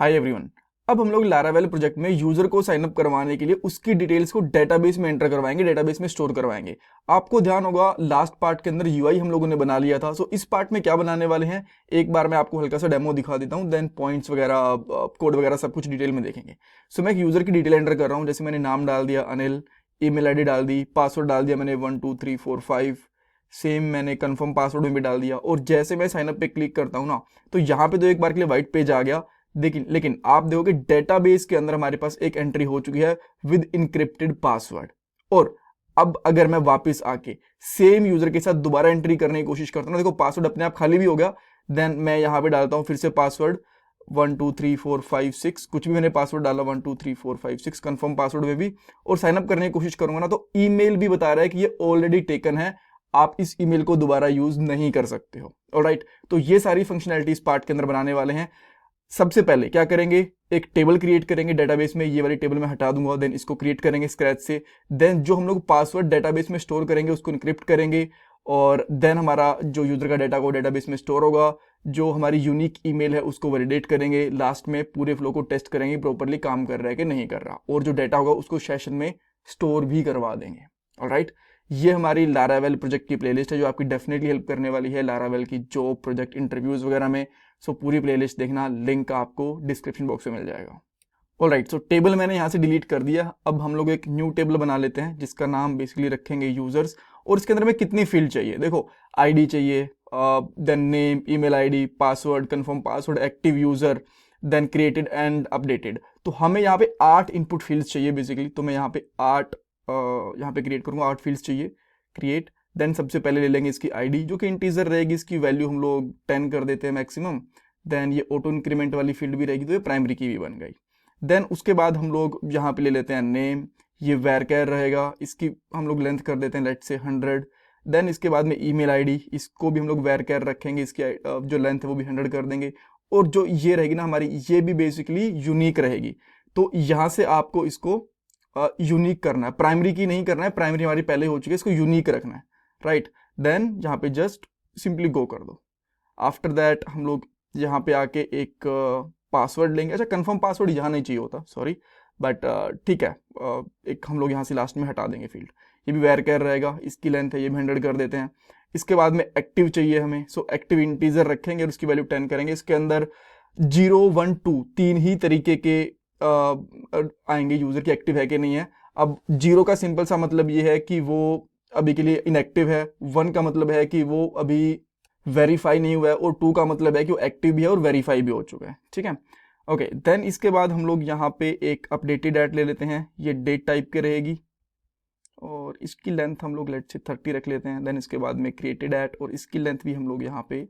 Hi everyone. अब हम लोग लारावेल प्रोजेक्ट में यूजर को साइन अप करवाने के लिए उसकी डिटेल्स को डेटाबेस में एंटर करवाएंगे, डेटाबेस में स्टोर करवाएंगे। आपको ध्यान होगा लास्ट पार्ट के अंदर यूआई हम लोगों ने बना लिया था। सो इस पार्ट में क्या बनाने वाले हैं, एक बार मैं आपको हल्का सा डेमो दिखा देता हूं, देन पॉइंट्स वगैरह, कोड वगैरह सब कुछ डिटेल में देखेंगे। सो मैं एक यूजर की डिटेल एंटर कर रहा हूँ। जैसे मैंने नाम डाल दिया अनिल, ईमेल आईडी डाल दी, पासवर्ड डाल दिया मैंने 1 2 3 4 5, सेम मैंने कंफर्म पासवर्ड में भी डाल दिया। और जैसे मैं साइन अप पे क्लिक करता हूँ ना, तो यहाँ पे तो एक बार के लिए व्हाइट पेज आ गया। लेकिन आप देखोगे डेटाबेस के अंदर हमारे पास एक एंट्री हो चुकी है विद इनक्रिप्टेड पासवर्ड। और अब अगर मैं वापस आके सेम यूजर के साथ दोबारा एंट्री करने की कोशिश करता हूँ, देखो पासवर्ड अपने आप खाली भी हो गया। देन मैं यहाँ पे डालता हूँ फिर से पासवर्ड 1 2 3 4 5 6, कुछ भी मैंने पासवर्ड डाला 1 2 3 4 5 6 कंफर्म पासवर्ड में भी, और साइन अप करने की कोशिश करूंगा ना, तो ईमेल भी बता रहा है कि ये ऑलरेडी टेकन है, आप इस ईमेल को दोबारा यूज नहीं कर सकते हो। ऑलराइट, तो ये सारी फंक्शनैलिटी इस पार्ट के अंदर बनाने वाले हैं। सबसे पहले क्या करेंगे, एक टेबल क्रिएट करेंगे डेटाबेस में, ये वाली टेबल मैं हटा दूंगा, देन इसको क्रिएट करेंगे स्क्रैच से। देन जो हम लोग पासवर्ड डेटाबेस में स्टोर करेंगे उसको इनक्रिप्ट करेंगे, और देन हमारा जो यूजर का डाटा को डेटाबेस में स्टोर होगा, जो हमारी यूनिक ईमेल है उसको वैलिडेट करेंगे। लास्ट में पूरे फ्लो को टेस्ट करेंगे प्रॉपरली काम कर रहा है कि नहीं कर रहा, और जो डाटा होगा उसको सेशन में स्टोर भी करवा देंगे। ऑलराइट, ये हमारी लारावेल प्रोजेक्ट की प्लेलिस्ट है जो आपकी डेफिनेटली हेल्प करने वाली है लारावेल की जॉब, प्रोजेक्ट, इंटरव्यूज वगैरह में। सो पूरी प्लेलिस्ट देखना, लिंक आपको डिस्क्रिप्शन बॉक्स में मिल जाएगा। ऑलराइट, सो टेबल मैंने यहाँ से डिलीट कर दिया। अब हम लोग एक न्यू टेबल बना लेते हैं जिसका नाम बेसिकली रखेंगे यूजर्स। और इसके अंदर में कितनी फील्ड चाहिए, देखो आईडी चाहिए, then name, email ID, password, confirm password, active user, then created and updated. तो हमें यहाँ पे 8 इनपुट फील्ड्स चाहिए बेसिकली। तो मैं यहाँ पे 8 यहाँ पे क्रिएट करूंगा, 8 फील्ड्स चाहिए, क्रिएट। देन सबसे पहले ले लेंगे इसकी आईडी जो कि इंटीजर रहेगी, इसकी वैल्यू हम लोग 10 कर देते हैं मैक्सिमम। देन ये ऑटो इंक्रीमेंट वाली फील्ड भी रहेगी, तो ये प्राइमरी की भी बन गई। देन उसके बाद हम लोग यहाँ पे ले लेते हैं नेम, ये वैरकैर रहेगा, इसकी हम लोग लेंथ कर देते हैं लेट से 100। देन इसके बाद में ईमेल आईडी, इसको भी हम लोग वैरकैर रखेंगे, इसकी जो लेंथ है वो भी 100 कर देंगे। और जो ये रहेगी ना हमारी, ये भी बेसिकली यूनिक रहेगी। तो यहाँ से आपको इसको यूनिक करना है, प्राइमरी की नहीं करना है, प्राइमरी हमारी पहले हो चुकी है, इसको यूनिक रखना है। राइट, देन यहाँ पे जस्ट सिंपली गो कर दो। आफ्टर दैट हम लोग यहाँ पे आके एक पासवर्ड लेंगे। अच्छा, कंफर्म पासवर्ड यहाँ नहीं चाहिए होता, सॉरी, बट ठीक है, एक हम लोग यहाँ से लास्ट में हटा देंगे फील्ड। ये भी वेर कैर रहेगा, इसकी लेंथ है, ये भी 100 कर देते हैं। इसके बाद में एक्टिव चाहिए हमें, सो एक्टिव इंटीजर रखेंगे और उसकी वैल्यू 10 करेंगे। इसके अंदर 0 1 2 तीन ही तरीके के आएंगे यूजर की एक्टिव है कि नहीं है। अब 0 का सिंपल सा मतलब ये है कि वो अभी के लिए इनएक्टिव है, 1 का मतलब है कि वो अभी वेरीफाई नहीं हुआ है, और 2 का मतलब है कि वो एक्टिव भी है और वेरीफाई भी हो चुका है। ठीक है, ओके। देन इसके बाद हम लोग यहाँ पे एक अपडेटेड एट ले लेते हैं, ये डेट टाइप के रहेगी, और इसकी लेंथ हम लोग लेट से 30 रख लेते हैं। देन इसके बाद में क्रिएटेड एट, और इसकी लेंथ भी हम लोग यहाँ पे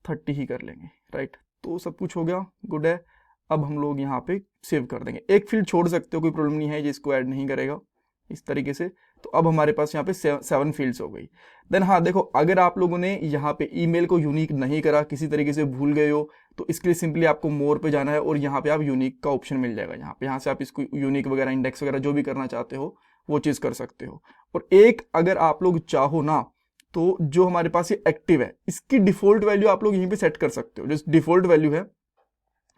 30 ही कर लेंगे। राइट, तो सब कुछ हो गया, गुड है। अब हम लोग यहाँ पे सेव कर देंगे, एक फील्ड छोड़ सकते हो, कोई प्रॉब्लम नहीं है, जिसको ऐड नहीं करेगा इस तरीके से। तो अब हमारे पास यहाँ पे 7 फील्ड्स हो गई। देन हाँ देखो, अगर आप लोगों ने यहाँ पे ईमेल को यूनिक नहीं करा, किसी तरीके से भूल गए हो, तो इसके लिए सिंपली आपको मोर पे जाना है, और यहाँ पे आप यूनिक का ऑप्शन मिल जाएगा। यहाँ से आप इसको यूनिक वगैरह, इंडेक्स वगैरह जो भी करना चाहते हो वो चीज़ कर सकते हो। और एक अगर आप लोग चाहो ना, तो जो हमारे पास ये एक्टिव है, इसकी डिफॉल्ट वैल्यू आप लोग यहीं पे सेट कर सकते हो। जो डिफॉल्ट वैल्यू है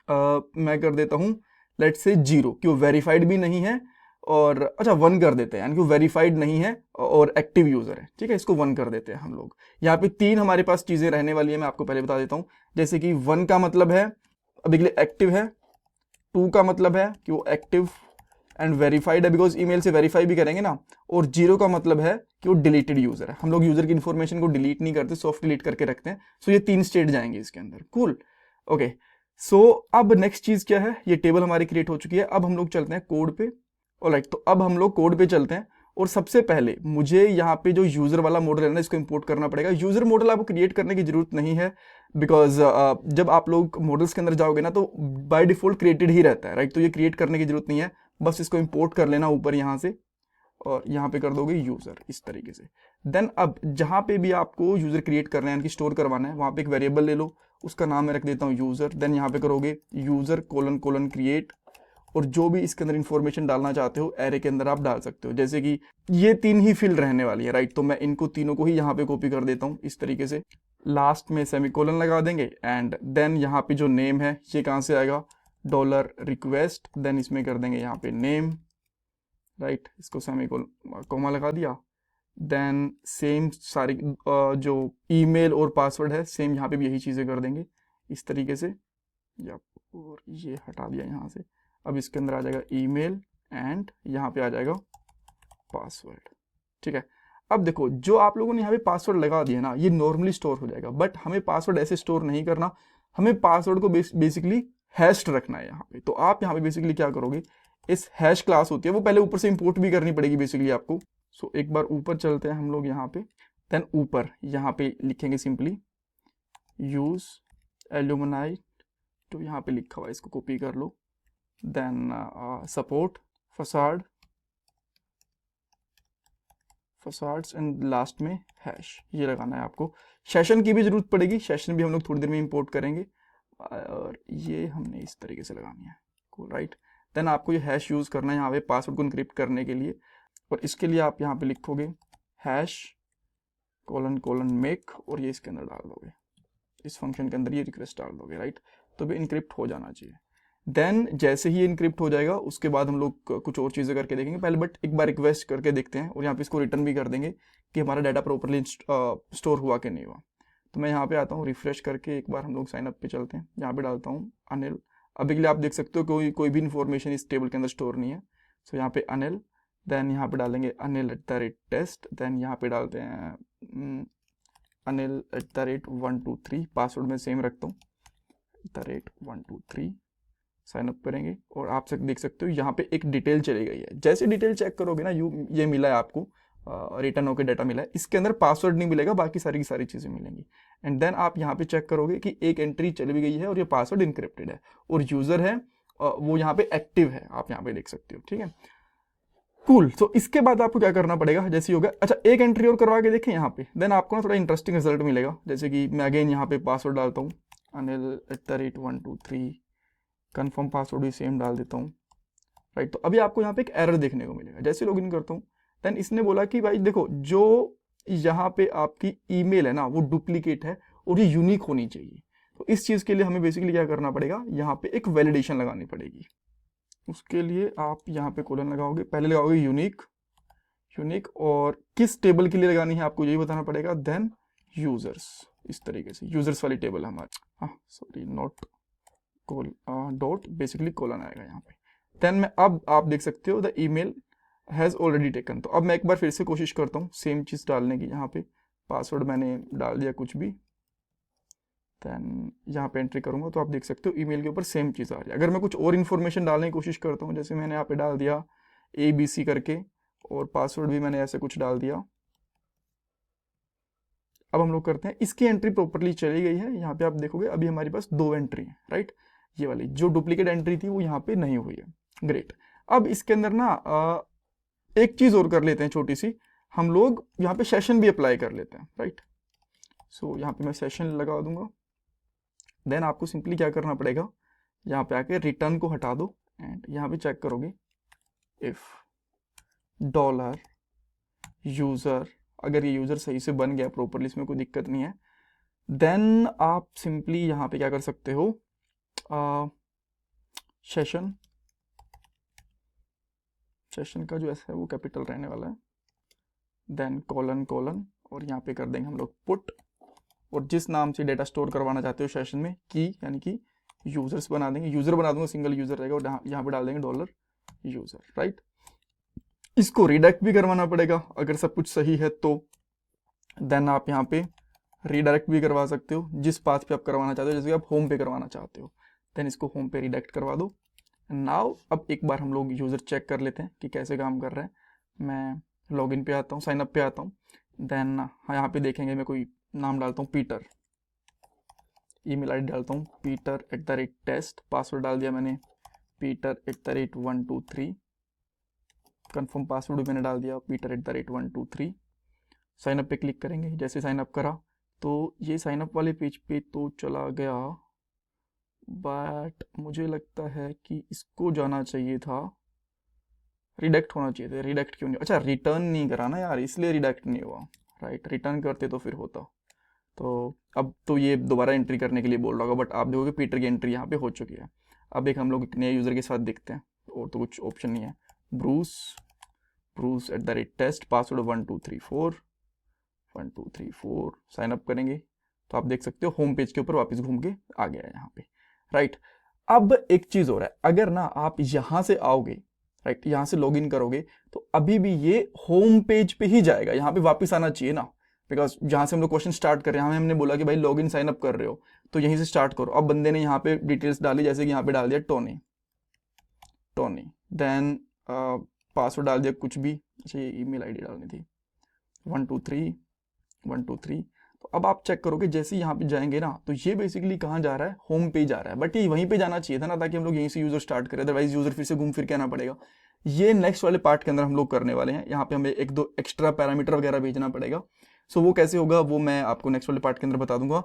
मैं कर देता हूँ लेट से 0, कि वो वेरीफाइड भी नहीं है, और अच्छा 1 कर देते हैं, यानी कि वो वेरीफाइड नहीं है और एक्टिव यूजर है। ठीक है, इसको 1 कर देते हैं हम लोग। यहाँ पे 3 हमारे पास चीजें रहने वाली है, मैं आपको पहले बता देता हूँ। जैसे कि 1 का मतलब है अभी के लिए एक्टिव है, 2 का मतलब है कि वो एक्टिव एंड वेरीफाइड है, बिकॉज ईमेल से वेरीफाई भी करेंगे ना, और 0 का मतलब है कि वो डिलीटेड यूजर है। हम लोग यूजर की इन्फॉर्मेशन को डिलीट नहीं करते, सॉफ्ट डिलीट करके रखते हैं। सो ये 3 स्टेट जाएंगे इसके अंदर। Cool, okay. सो अब नेक्स्ट चीज क्या है, ये टेबल हमारी क्रिएट हो चुकी है। अब हम लोग चलते हैं कोड पे। ऑलराइट, तो अब हम लोग कोड पे चलते हैं, और सबसे पहले मुझे यहाँ पे जो यूजर वाला मॉडल है ना, इसको इंपोर्ट करना पड़ेगा। यूजर मॉडल आपको क्रिएट करने की जरूरत नहीं है, बिकॉज जब आप लोग मॉडल्स के अंदर जाओगे ना, तो बाय डिफॉल्ट क्रिएटेड ही रहता है। राइट, तो ये क्रिएट करने की जरूरत नहीं है, बस इसको इंपोर्ट कर लेना ऊपर यहाँ से, और यहाँ पे कर दोगे यूजर इस तरीके से। देन अब जहाँ पे भी आपको यूजर क्रिएट करना है, यानी कि स्टोर करवाना है, वहाँ पे एक वेरिएबल ले लो, उसका नाम मैं रख देता हूँ यूजर। देन यहाँ पे करोगे यूजर कोलन कोलन क्रिएट, और जो भी इसके अंदर इंफॉर्मेशन डालना चाहते हो एरे के अंदर आप डाल सकते हो। जैसे कि ये 3 ही फील्ड रहने वाली है। राइट, तो मैं इनको तीनों को ही यहाँ पे कॉपी कर देता हूँ इस तरीके से। लास्ट में सेमीकोलन लगा देंगे एंड देन यहाँ पे जो नेम है ये कहाँ से आएगा, डॉलर रिक्वेस्ट, देन इसमें कर देंगे यहाँ पे नेम, राइट, इसको सेमीकोलन कोमा लगा दिया, देन सेम सारी जो ईमेल और पासवर्ड है सेम यहाँ पे भी यही चीज़ें कर देंगे इस तरीके से, या और ये हटा दिया यहाँ से। अब इसके अंदर आ जाएगा ईमेल एंड यहाँ पे आ जाएगा पासवर्ड, ठीक है। अब देखो जो आप लोगों ने यहाँ पे पासवर्ड लगा दिया ना, ये नॉर्मली स्टोर हो जाएगा, बट हमें पासवर्ड ऐसे स्टोर नहीं करना, हमें पासवर्ड को बेसिकली हैश्ड रखना है यहाँ पे। तो आप यहाँ पे बेसिकली क्या करोगे, इस हैश क्लास होती है वो पहले ऊपर से इंपोर्ट भी करनी पड़ेगी बेसिकली आपको। सो एक बार ऊपर चलते हैं हम लोग यहाँ पे, देन ऊपर यहाँ पे लिखेंगे सिंपली यूज एल्यूमिनाई, तो यहाँ पे लिखा हुआ है इसको कॉपी कर लो, then support facades and last में हैश, ये लगाना है आपको। सेशन की भी जरूरत पड़ेगी, सेशन भी हम लोग थोड़ी देर में इंपोर्ट करेंगे, और ये हमने इस तरीके से लगानी है, कूल, राइट। देन आपको ये हैश यूज करना है यहाँ पे पासवर्ड को इनक्रिप्ट करने के लिए, और इसके लिए आप यहाँ पे लिखोगे हैश कोलन मेक, और ये इसके अंदर डाल दोगे, इस फंक्शन के अंदर ये रिक्वेस्ट डाल दोगे, राइट। तो भी इनक्रिप्ट हो जाना चाहिए। देन जैसे ही इनक्रिप्ट हो जाएगा उसके बाद हम लोग कुछ और चीज़ें करके देखेंगे पहले, बट एक बार रिक्वेस्ट करके देखते हैं, और यहाँ पे इसको रिटर्न भी कर देंगे कि हमारा डाटा प्रॉपरली स्टोर हुआ कि नहीं हुआ। तो मैं यहाँ पे आता हूँ, रिफ्रेश करके एक बार हम लोग साइन अप पे चलते हैं, यहाँ पे डालता हूँ अनिल। अभी के लिए आप देख सकते हो कोई भी इन्फॉर्मेशन इस टेबल के अंदर स्टोर नहीं है। सो यहाँ पे अनिल, देन यहाँ पे डालेंगे anil@test, देन यहाँ पे डालते हैं anil@123, पासवर्ड में सेम रखता हूँ @123, साइन अप करेंगे, और आप देख सकते हो यहाँ पे एक डिटेल चली गई है। जैसे डिटेल चेक करोगे ना, ये मिला है आपको, रिटर्न होकर डाटा मिला है, इसके अंदर पासवर्ड नहीं मिलेगा, बाकी सारी की सारी चीज़ें मिलेंगी। एंड देन आप यहाँ पे चेक करोगे कि एक एंट्री चली भी गई है और ये पासवर्ड इनक्रिप्टेड है, और यूज़र है वो यहाँ पे एक्टिव है, आप यहाँ पे देख सकते हो, ठीक है, कूल। तो इसके बाद आपको क्या करना पड़ेगा, जैसे हो गया, अच्छा एक एंट्री और करवा के देखें यहाँ पे, देन आपको ना थोड़ा इंटरेस्टिंग रिजल्ट मिलेगा। जैसे कि मैं अगेन यहाँ पे पासवर्ड डालता हूँ anil@123, कन्फर्म पासवर्ड भी सेम डाल देता हूँ, राइट। तो अभी आपको यहाँ पे एक एरर देखने को मिलेगा। जैसे लॉगिन करता हूँ, देन इसने बोला कि भाई देखो जो यहाँ पे आपकी ईमेल है ना वो डुप्लीकेट है और ये यूनिक होनी चाहिए। तो इस चीज़ के लिए हमें बेसिकली क्या करना पड़ेगा, यहाँ पे एक वैलिडेशन लगानी पड़ेगी। उसके लिए आप यहाँ पे कोलन लगाओगे, पहले लगाओगे यूनिक, और किस टेबल के लिए लगानी है आपको यही बताना पड़ेगा। देन यूजर्स, इस तरीके से यूजर्स वाली टेबल है हमारी, sorry not dot, basically colon आएगा यहाँ पे। देन मैं अब आप देख सकते हो the email has already taken. तो अब मैं एक बार फिर से कोशिश करता हूँ सेम चीज़ डालने की। यहाँ पे पासवर्ड मैंने डाल दिया कुछ भी, देन यहाँ पे एंट्री करूँगा तो आप देख सकते हो ईमेल के ऊपर सेम चीज़ आ रही है। अगर मैं कुछ और इन्फॉर्मेशन डालने की कोशिश करता हूँ, जैसे मैंने यहाँ पे डाल दिया ABC करके, और पासवर्ड भी मैंने ऐसे कुछ डाल दिया। अब हम लोग करते हैं, इसकी एंट्री प्रॉपरली चली गई है। यहाँ पे आप देखोगे अभी हमारे पास 2 एंट्री है, राइट। ये वाली जो डुप्लीकेट एंट्री थी वो यहाँ पे नहीं हुई है, ग्रेट। अब इसके अंदर ना एक चीज़ और कर लेते हैं छोटी सी, हम लोग यहाँ पे सेशन भी अप्लाई कर लेते हैं, राइट। सो यहाँ पे मैं सेशन लगा दूंगा। देन आपको सिंपली क्या करना पड़ेगा, यहाँ पे आके रिटर्न को हटा दो, एंड यहाँ पे चेक करोगे इफ डॉलर यूज़र, अगर ये यूज़र सही से बन गया प्रॉपरली, इसमें कोई दिक्कत नहीं है, देन आप सिंपली यहाँ पे क्या कर सकते हो, सेशन का जो ऐसा है वो कैपिटल रहने वाला है, देन कोलन, और यहाँ पे कर देंगे हम लोग पुट, और जिस नाम से डेटा स्टोर करवाना चाहते हो सेशन में, की यानी कि यूजर्स बना देंगे, यूजर बना दूंगा, सिंगल यूजर रहेगा, और यहाँ पे डाल देंगे डॉलर यूजर, राइट। इसको रिडायरेक्ट भी करवाना पड़ेगा अगर सब कुछ सही है तो, देन आप यहाँ पे रिडायरेक्ट भी करवा सकते हो जिस पाथ पे आप करवाना चाहते हो, जैसे कि आप होम पे करवाना चाहते हो, देन इसको होम पे रिडायरेक्ट करवा दो। नाउ अब एक बार हम लोग यूज़र चेक कर लेते हैं कि कैसे काम कर रहा है। मैं लॉगिन पे आता हूँ, साइन अप पे आता हूँ, देन यहाँ पे देखेंगे मैं कोई नाम डालता हूँ पीटर, ईमेल आईडी डालता हूँ peter@test, पासवर्ड डाल दिया मैंने peter@123, कंफर्म पासवर्ड भी मैंने डाल दिया peter@123। साइन अप पे क्लिक करेंगे, जैसे साइन अप करा तो ये साइन अप वाले पेज पे तो चला गया, बट मुझे लगता है कि इसको जाना चाहिए था, रिडायरेक्ट होना चाहिए था। रिडायरेक्ट क्यों नहीं, अच्छा रिटर्न नहीं करा ना यार, इसलिए रिडायरेक्ट नहीं हुआ, राइट। रिटर्न करते तो फिर होता। तो अब तो ये दोबारा एंट्री करने के लिए बोल रहा होगा, बट आप देखोगे पीटर की एंट्री यहाँ पे हो चुकी है। अब एक हम लोग एक नए यूज़र के साथ देखते हैं, और तो कुछ ऑप्शन नहीं है। Bruce @test, password 1234 sign up करेंगे तो आप देख सकते हो होम पेज के ऊपर वापस घूम के आ गया है यहाँ पे, राइट। अब एक चीज़ हो रहा है, अगर ना आप यहाँ से आओगे, राइट, यहाँ से लॉगिन करोगे तो अभी भी ये होम पेज पे ही जाएगा, यहाँ पे वापस आना चाहिए ना, बिकॉज जहाँ से हम लोग क्वेश्चन स्टार्ट कर रहे हैं, हमने बोला कि भाई लॉगिन साइन अप कर रहे हो तो यहीं से स्टार्ट करो। अब बंदे ने यहाँ पे डिटेल्स डाली, जैसे कि यहाँ पे डाल दिया टोनी, देन पासवर्ड डाल दिया कुछ भी, अच्छा ये ईमेल आईडी डालनी थी 123। तो अब आप चेक करोगे जैसे यहाँ पे जाएंगे ना, तो ये बेसिकली कहाँ जा रहा है, होम पे जा रहा है, बट ये वहीं पे जाना चाहिए था ना, ताकि हम लोग यहीं से यूजर स्टार्ट करें, अदरवाइज यूजर फिर से घूम फिर के आना पड़ेगा। ये नेक्स्ट वाले पार्ट के अंदर हम लोग करने वाले हैं। यहाँ पे हमें एक दो एक्स्ट्रा पैरामीटर वगैरह भेजना पड़ेगा, सो वो कैसे होगा वो मैं आपको नेक्स्ट वाले पार्ट के अंदर बता दूंगा।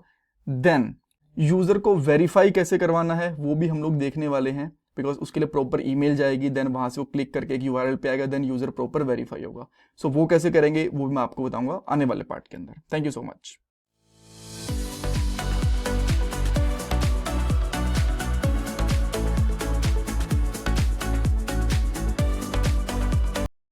देन यूजर को वेरीफाई कैसे करवाना है वो भी हम लोग देखने वाले हैं, बिकॉज उसके लिए प्रॉपर ईमेल जाएगी, देन वहां से वो क्लिक करके एक यूआरएल पे आएगा, देन यूजर प्रॉपर वेरीफाई होगा। सो वो कैसे करेंगे वो भी मैं आपको बताऊंगा आने वाले पार्ट के अंदर। Thank you so much.